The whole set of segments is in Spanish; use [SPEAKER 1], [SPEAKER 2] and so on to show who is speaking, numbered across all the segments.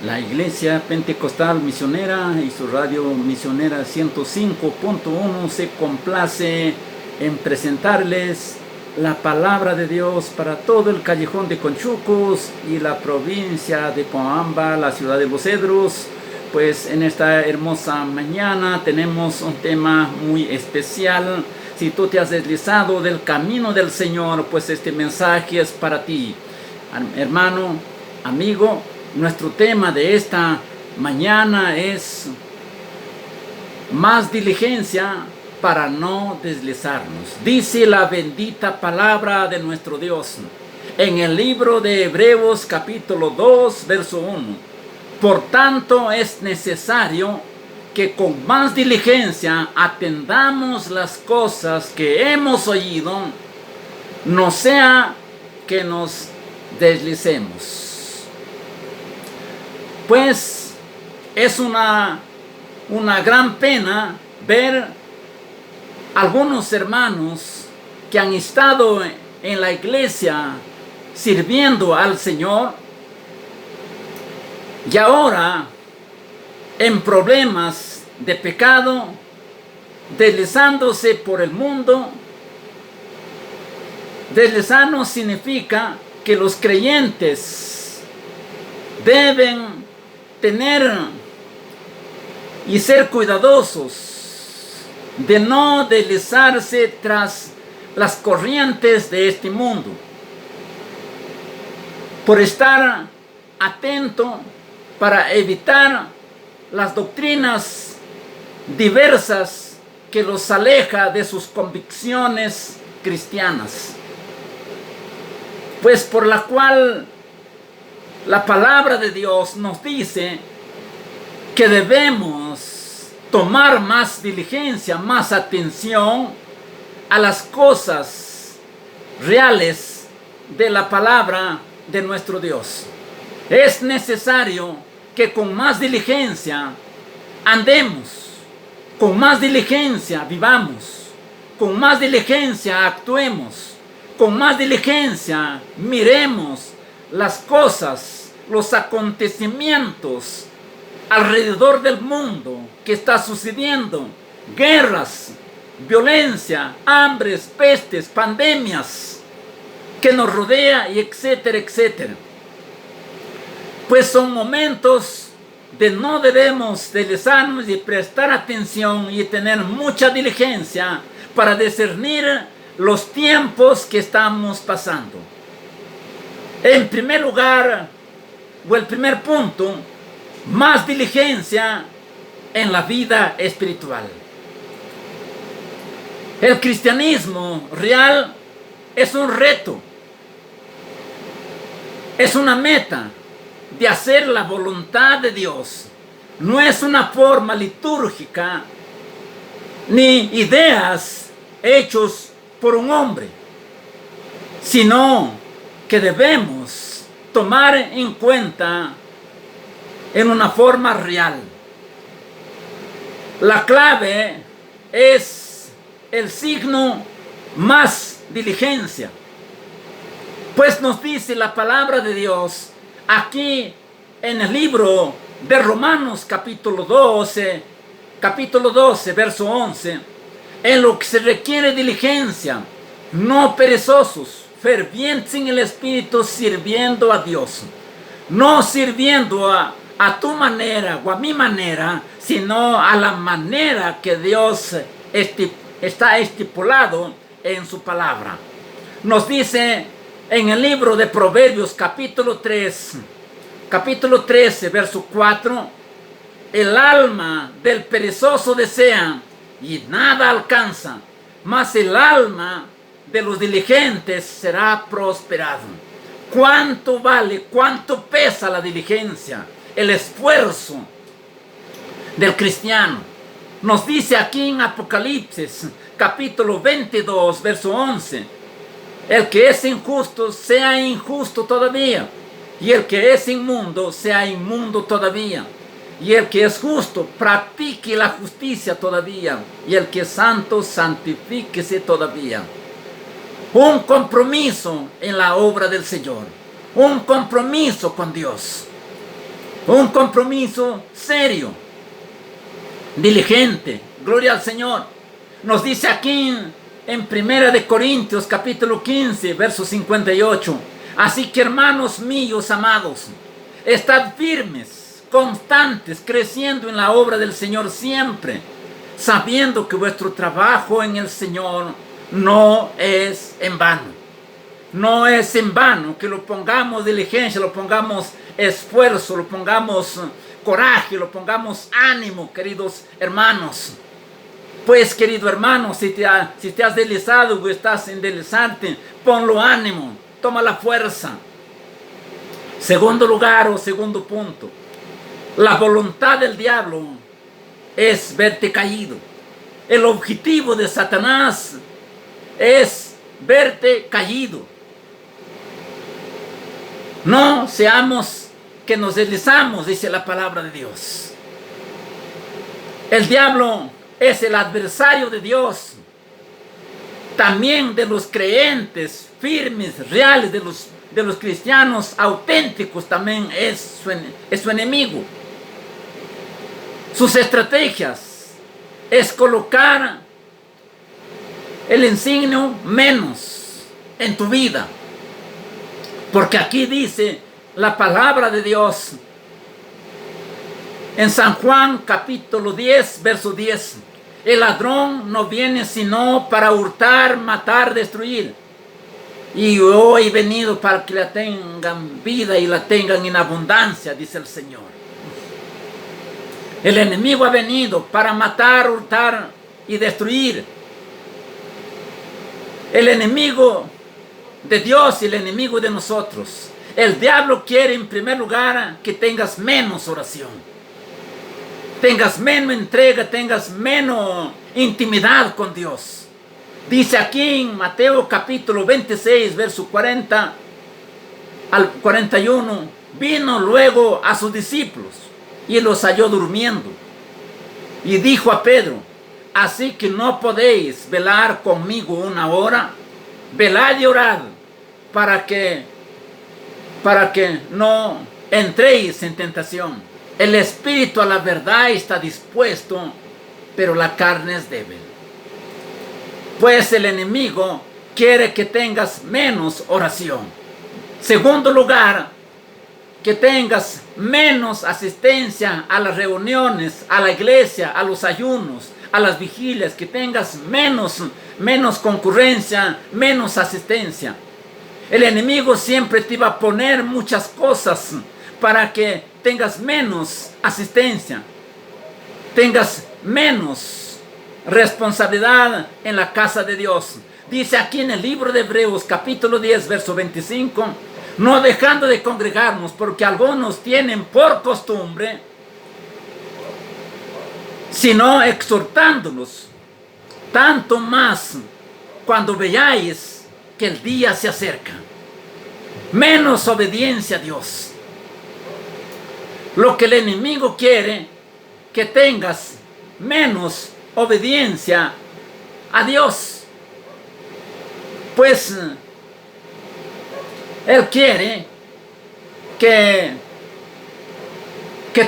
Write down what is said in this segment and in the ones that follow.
[SPEAKER 1] La Iglesia Pentecostal Misionera y su radio misionera 105.1 se complace en presentarles la palabra de Dios para todo el callejón de Conchucos y la provincia de Poamba, la ciudad de Los Cedros. Pues en esta hermosa mañana tenemos un tema muy especial. Si tú te has deslizado del camino del Señor, pues este mensaje es para ti. Hermano, amigo, nuestro tema de esta mañana es más diligencia para no deslizarnos. Dice la bendita palabra de nuestro Dios en el libro de Hebreos capítulo 2, verso 1. Por tanto es necesario que con más diligencia atendamos las cosas que hemos oído, no sea que nos deslicemos. Pues es una gran pena ver algunos hermanos que han estado en la iglesia sirviendo al Señor y ahora en problemas de pecado, deslizándose por el mundo. Deslizarnos significa que los creyentes deben tener y ser cuidadosos de no deslizarse tras las corrientes de este mundo, por estar atento para evitar las doctrinas diversas que los aleja de sus convicciones cristianas, pues por la cual la palabra de Dios nos dice que debemos tomar más diligencia, más atención a las cosas reales de la palabra de nuestro Dios. Es necesario que con más diligencia andemos, con más diligencia vivamos, con más diligencia actuemos, con más diligencia miremos las cosas, los acontecimientos alrededor del mundo que está sucediendo, guerras, violencia, hambres, pestes, pandemias que nos rodea y etcétera, etcétera. Pues son momentos de no debemos deslizarnos y prestar atención y tener mucha diligencia para discernir los tiempos que estamos pasando. En primer lugar, o el primer punto, más diligencia en la vida espiritual. El cristianismo real es un reto, es una meta de hacer la voluntad de Dios. No es una forma litúrgica ni ideas hechos por un hombre, sino que debemos tomar en cuenta en una forma real. La clave es el signo más diligencia. Pues nos dice la palabra de Dios aquí en el libro de Romanos capítulo 12, verso 11, en lo que se requiere diligencia, no perezosos, fervientes en el Espíritu, sirviendo a Dios. No sirviendo a tu manera o a mi manera, sino a la manera que Dios está estipulado en su palabra. Nos dice en el libro de Proverbios capítulo 13, verso 4, el alma del perezoso desea y nada alcanza, mas el alma de los diligentes será prosperado. ¿Cuánto vale, cuánto pesa la diligencia, el esfuerzo del cristiano? Nos dice aquí en Apocalipsis, capítulo 22, verso 11, el que es injusto, sea injusto todavía, y el que es inmundo, sea inmundo todavía, y el que es justo, practique la justicia todavía, y el que es santo, santifíquese todavía. Un compromiso en la obra del Señor, un compromiso con Dios. Un compromiso serio, diligente. Gloria al Señor. Nos dice aquí en 1 Corintios capítulo 15, verso 58. Así que, hermanos míos amados, estad firmes, constantes, creciendo en la obra del Señor siempre, sabiendo que vuestro trabajo en el Señor no es en vano. No es en vano que lo pongamos diligencia, lo pongamos esfuerzo, lo pongamos coraje, lo pongamos ánimo, queridos hermanos. Pues, querido hermano, si te has deslizado o estás en deslizarte, ponlo ánimo, toma la fuerza. Segundo lugar o segundo punto, la voluntad del diablo es verte caído. El objetivo de Satanás es verte caído. No seamos que nos deslizamos, dice la palabra de Dios. El diablo es el adversario de Dios, también de los creyentes firmes, reales, de los cristianos auténticos, también es su enemigo. Sus estrategias es colocar el insignia menos en tu vida. Porque aquí dice la palabra de Dios en San Juan capítulo 10, verso 10. El ladrón no viene sino para hurtar, matar, destruir. Y yo he venido para que la tengan vida y la tengan en abundancia, dice el Señor. El enemigo ha venido para matar, hurtar y destruir. El enemigo de Dios y el enemigo de nosotros. El diablo quiere en primer lugar que tengas menos oración, tengas menos entrega, tengas menos intimidad con Dios. Dice aquí en Mateo capítulo 26, verso 40 al 41, vino luego a sus discípulos y los halló durmiendo. Y dijo a Pedro, así que no podéis velar conmigo una hora, velad y orad para que no entréis en tentación. El espíritu a la verdad está dispuesto, pero la carne es débil. Pues el enemigo quiere que tengas menos oración. Segundo lugar, que tengas menos asistencia a las reuniones, a la iglesia, a los ayunos, a las vigilias, que tengas menos concurrencia, menos asistencia. El enemigo siempre te va a poner muchas cosas para que tengas menos asistencia, tengas menos responsabilidad en la casa de Dios. Dice aquí en el libro de Hebreos capítulo 10, verso 25, no dejando de congregarnos, porque algunos tienen por costumbre, sino exhortándonos, tanto más cuando veáis que el día se acerca. Menos obediencia a Dios. Lo que el enemigo quiere, que tengas menos obediencia a Dios. Pues Él quiere que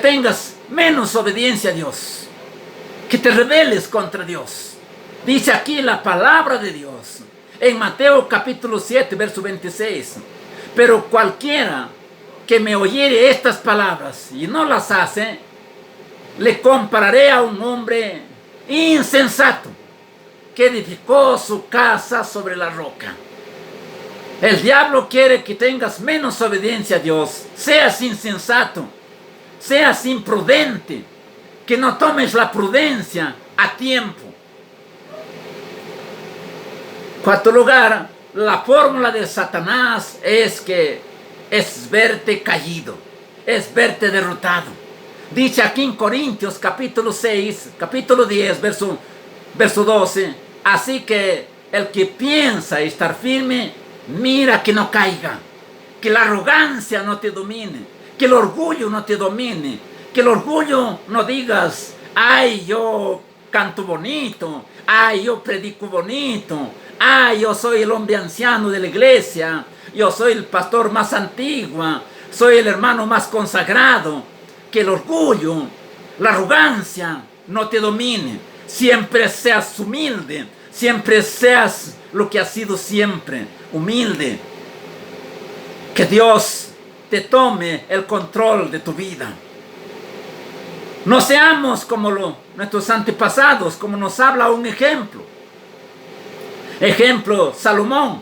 [SPEAKER 1] tengas menos obediencia a Dios, que te rebeles contra Dios. Dice aquí la palabra de Dios en Mateo capítulo 7, verso 26. Pero cualquiera que me oyere estas palabras y no las hace, le compararé a un hombre insensato que edificó su casa sobre la roca. El diablo quiere que tengas menos obediencia a Dios, seas insensato, seas imprudente, que no tomes la prudencia a tiempo. Cuarto lugar, la fórmula de Satanás es verte caído, es verte derrotado. Dice aquí en Corintios capítulo 6, capítulo 10, verso 12, así que el que piensa estar firme, mira que no caiga, que la arrogancia no te domine, que el orgullo no te domine, que el orgullo no digas, ay, yo canto bonito, ay, yo predico bonito, ay, yo soy el hombre anciano de la iglesia, yo soy el pastor más antiguo, soy el hermano más consagrado. que el orgullo, la arrogancia no te domine. Siempre seas humilde, siempre seas lo que has sido siempre, humilde. Que Dios te tome el control de tu vida. No seamos como nuestros antepasados, como nos habla un ejemplo. Ejemplo, Salomón,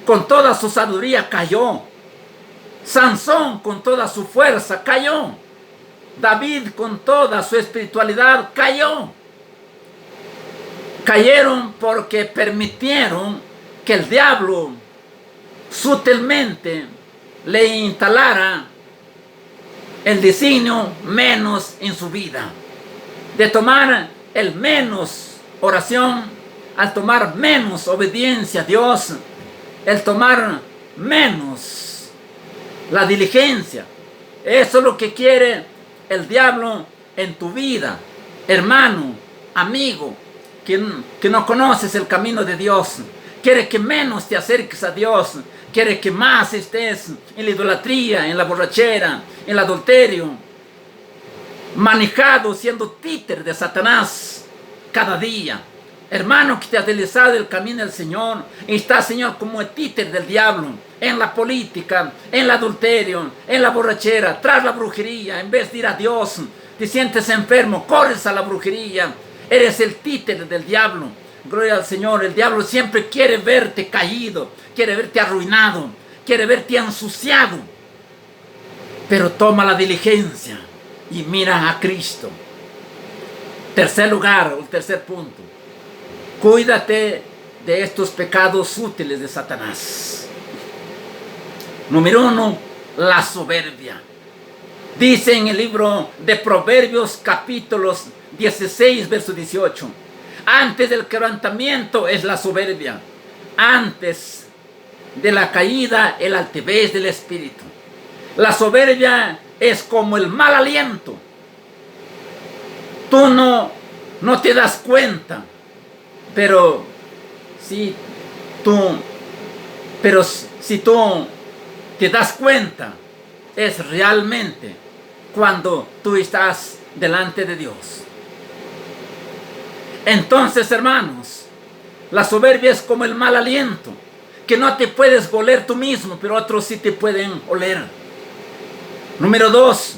[SPEAKER 1] con toda su sabiduría cayó. Sansón, con toda su fuerza, cayó. David, con toda su espiritualidad, cayó. Cayeron porque permitieron que el diablo sutilmente le instalara el designio menos en su vida, de tomar el menos oración, al tomar menos obediencia a Dios, el tomar menos la diligencia. Eso es lo que quiere el diablo en tu vida, hermano, amigo, que no conoces el camino de Dios. Quiere que menos te acerques a Dios. Quiere que más estés en la idolatría, en la borrachera, en el adulterio, manejado, siendo títer de Satanás cada día. Hermano, que te has deslizado el camino del Señor, y estás, Señor, como el títer del diablo, en la política, en el adulterio, en la borrachera, tras la brujería. En vez de ir a Dios, te sientes enfermo, corres a la brujería, eres el títer del diablo. Gloria al Señor. El diablo siempre quiere verte caído, quiere verte arruinado, quiere verte ensuciado. Pero toma la diligencia y mira a Cristo. Tercer lugar, o tercer punto. Cuídate de estos pecados útiles de Satanás. Número 1, la soberbia. Dice en el libro de Proverbios, capítulos 16, verso 18. Antes del quebrantamiento es la soberbia. Antes de la caída, el altivez del espíritu. La soberbia es como el mal aliento. Tú no te das cuenta, pero si tú te das cuenta, es realmente cuando tú estás delante de Dios. Entonces, hermanos, la soberbia es como el mal aliento, que no te puedes oler tú mismo, pero otros sí te pueden oler. Número 2,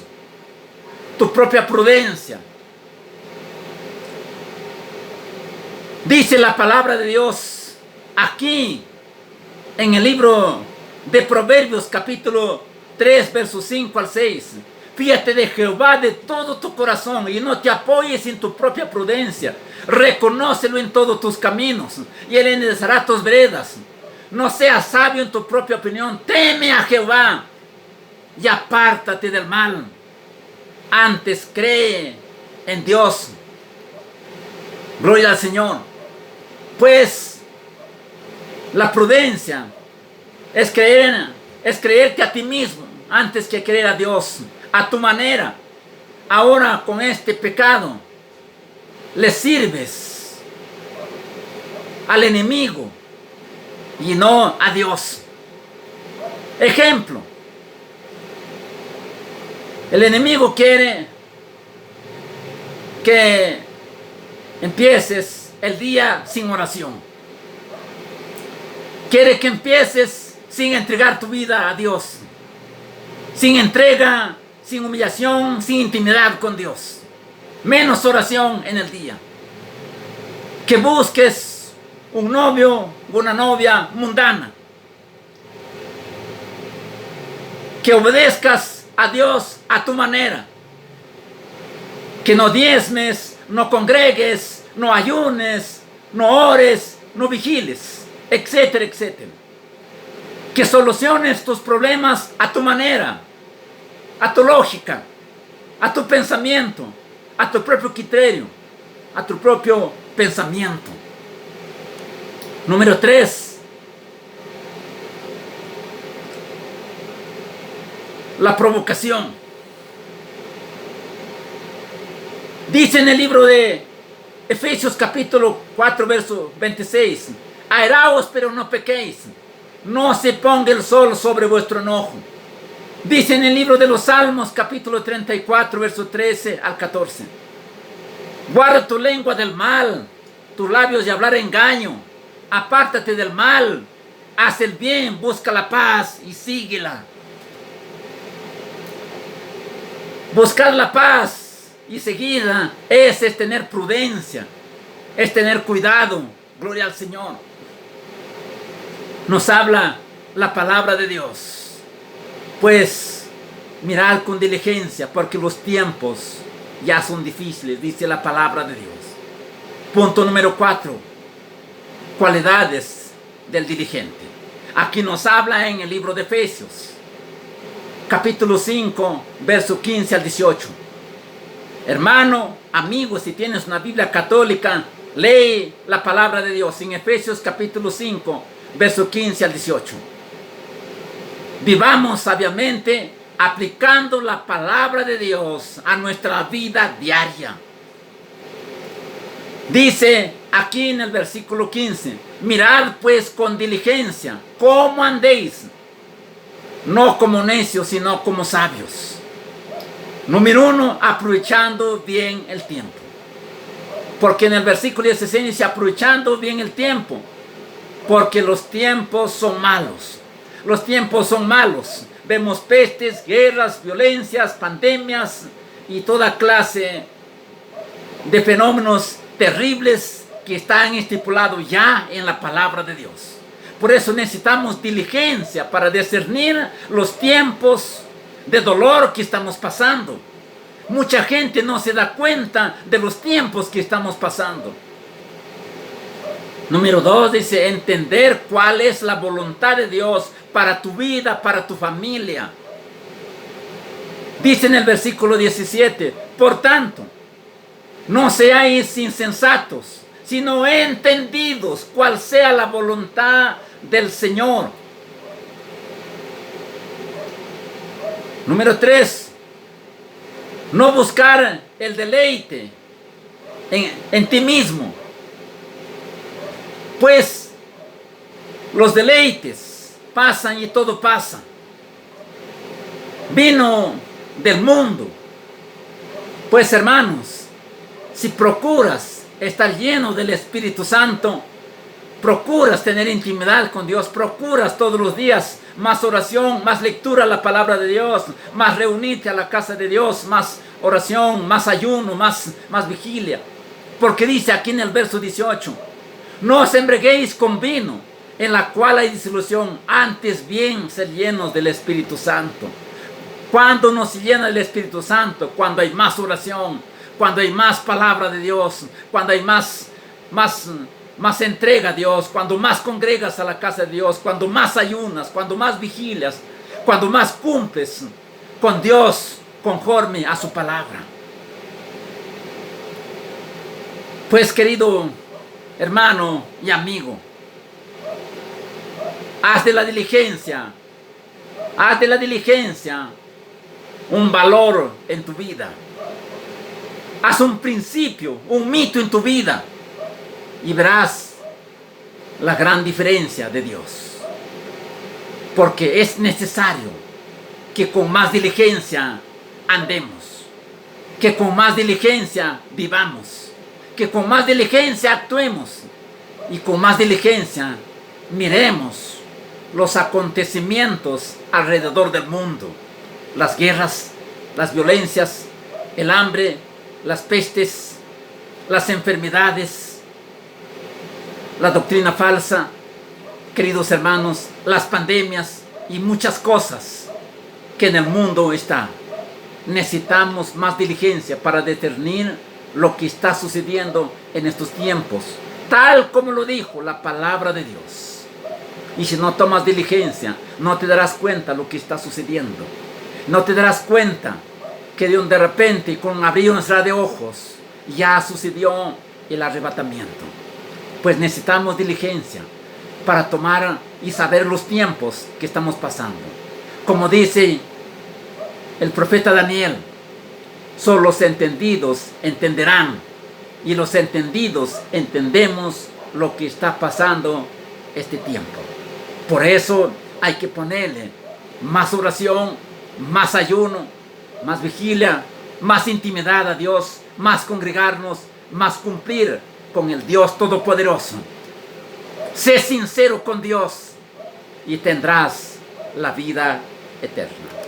[SPEAKER 1] tu propia prudencia. Dice la palabra de Dios aquí en el libro de Proverbios, capítulo 3, versos 5 al 6. Fíjate de Jehová de todo tu corazón y no te apoyes en tu propia prudencia. Reconócelo en todos tus caminos y Él enderezará tus veredas. No seas sabio en tu propia opinión. Teme a Jehová y apártate del mal. Antes cree en Dios. Gloria al Señor. Pues la prudencia es creerte a ti mismo antes que creer a Dios, a tu manera. Ahora con este pecado le sirves al enemigo y no a Dios. Ejemplo, el enemigo quiere que empieces el día sin oración. Quiere que empieces sin entregar tu vida a Dios. Sin entrega, sin humillación, sin intimidad con Dios. Menos oración en el día. Que busques un novio o una novia mundana. Que obedezcas a Dios a tu manera. Que no diezmes, no congregues, no ayunes, no ores, no vigiles, etcétera, etcétera. Que soluciones tus problemas a tu manera, a tu lógica, a tu pensamiento, a tu propio criterio, a tu propio pensamiento. Número 3. La provocación. Dice en el libro de Efesios capítulo 4, verso 26. Airaos, pero no pequéis. No se ponga el sol sobre vuestro enojo. Dice en el libro de los Salmos, capítulo 34, verso 13 al 14. Guarda tu lengua del mal, tus labios de hablar engaño. Apártate del mal, haz el bien, busca la paz y síguela. Buscar la paz y seguirla es tener prudencia, es tener cuidado. Gloria al Señor. Nos habla la palabra de Dios. Pues mirad con diligencia, porque los tiempos ya son difíciles, dice la palabra de Dios. Punto número 4. Cualidades del diligente. Aquí nos habla en el libro de Efesios, capítulo 5, verso 15 al 18. Hermano, amigo, si tienes una Biblia católica, lee la palabra de Dios en Efesios capítulo 5, verso 15 al 18. Vivamos sabiamente aplicando la palabra de Dios a nuestra vida diaria. Dice aquí en el versículo 15, mirad pues con diligencia cómo andéis, no como necios, sino como sabios. Número 1, aprovechando bien el tiempo. Porque en el versículo 16 dice, aprovechando bien el tiempo, porque los tiempos son malos. Los tiempos son malos. Vemos pestes, guerras, violencias, pandemias y toda clase de fenómenos terribles que están estipulados ya en la palabra de Dios. Por eso necesitamos diligencia para discernir los tiempos de dolor que estamos pasando. Mucha gente no se da cuenta de los tiempos que estamos pasando. Número 2 dice, entender cuál es la voluntad de Dios para tu vida, para tu familia. Dice en el versículo 17, por tanto, no seáis insensatos, sino entendidos cuál sea la voluntad del Señor. Número 3, no buscar el deleite en ti mismo, pues los deleites pasan y todo pasa. Vino del mundo. Pues hermanos, si procuras estar lleno del Espíritu Santo, procuras tener intimidad con Dios, procuras todos los días más oración, más lectura a la palabra de Dios, más reunirte a la casa de Dios, más oración, más ayuno, más vigilia. Porque dice aquí en el verso 18, no os embriaguéis con vino, en la cual hay disolución, antes bien ser llenos del Espíritu Santo. ¿Cuándo nos llena el Espíritu Santo? Cuando hay más oración, cuando hay más palabra de Dios, cuando hay más entrega a Dios, cuando más congregas a la casa de Dios, cuando más ayunas, cuando más vigilias, cuando más cumples con Dios conforme a su palabra. Pues querido hermano y amigo, haz de la diligencia un valor en tu vida. Haz un principio, un mito en tu vida y verás la gran diferencia de Dios. Porque es necesario que con más diligencia andemos, que con más diligencia vivamos, que con más diligencia actuemos y con más diligencia miremos los acontecimientos alrededor del mundo, las guerras, las violencias, el hambre, las pestes, las enfermedades, la doctrina falsa, queridos hermanos, las pandemias y muchas cosas que en el mundo está. Necesitamos más diligencia para discernir lo que está sucediendo en estos tiempos, tal como lo dijo la palabra de Dios. Y si no tomas diligencia, no te darás cuenta de lo que está sucediendo. No te darás cuenta que de repente, con abrir un cerrar de ojos, ya sucedió el arrebatamiento. Pues necesitamos diligencia para tomar y saber los tiempos que estamos pasando. Como dice el profeta Daniel, solo los entendidos entenderán, y los entendidos entendemos lo que está pasando este tiempo. Por eso hay que ponerle más oración, más ayuno, más vigilia, más intimidad a Dios, más congregarnos, más cumplir con el Dios Todopoderoso. Sé sincero con Dios y tendrás la vida eterna.